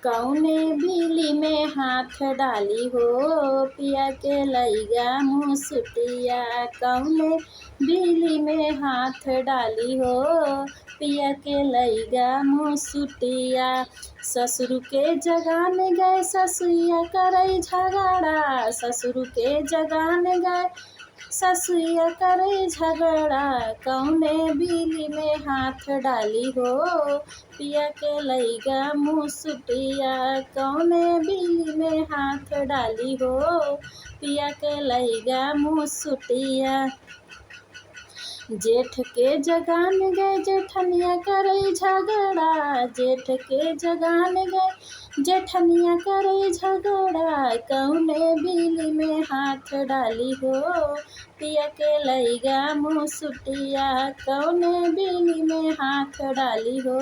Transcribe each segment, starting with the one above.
कौने बिली में हाथ डाली हो, पिया के लइगा मुसुटिया। कौने बिली में हाथ डाली हो, पिया के लइगा मुसुटिया। ससुर के जगान गए ससुइया करई झगड़ा, ससुर के जगान गए ससुइया करे झगड़ा। कौने बिली में हाथ डाली हो, पिया के लइगा मुसुटिया। कौने बिली में हाथ डाली हो, पिया के लइगा मुसुटिया। जेठ के जगान गए जेठनिया करई झगड़ा, जेठ के जगान गए जेठनिया करई झगड़ा। कौने बिली में हाथ डाली हो, पिया के लइगा मुसुटिया। कौने बिली में हाथ डाली हो,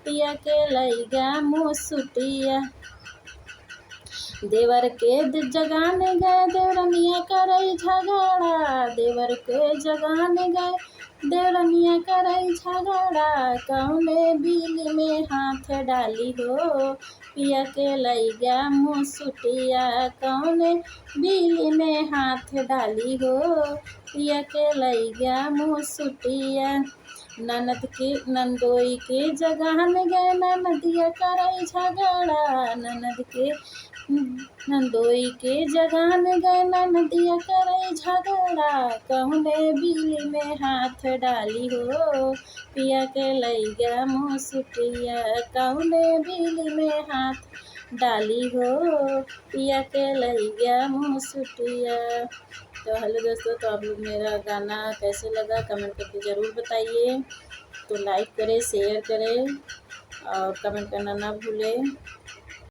पिया के लइगा मुसुटिया। देवर के जगान गए देवरनिया करई झगड़ा, देवर के जगान गए देवरनिया करई झगड़ा। कौने बिली में हाथ डाली हो, पिया के लइगा मुसुटिया। कौने बिली में हाथ डाली हो, पिया के लइगा मुसुटिया। नंदोई के जगान गए ननदिया करई झगड़ा, नंदोई के जगान गए ननदिया करई झगड़ा। कौने बिली में हाथ डाली हो, पिया के लइगा मुसुटिया। कौने बिली में हाथ डाली हो, पिया के लइगा मुसुटिया। तो हेलो दोस्तों, तो आप लोग मेरा गाना कैसे लगा कमेंट करके ज़रूर बताइए। तो लाइक करें, शेयर करें और कमेंट करना ना भूलें।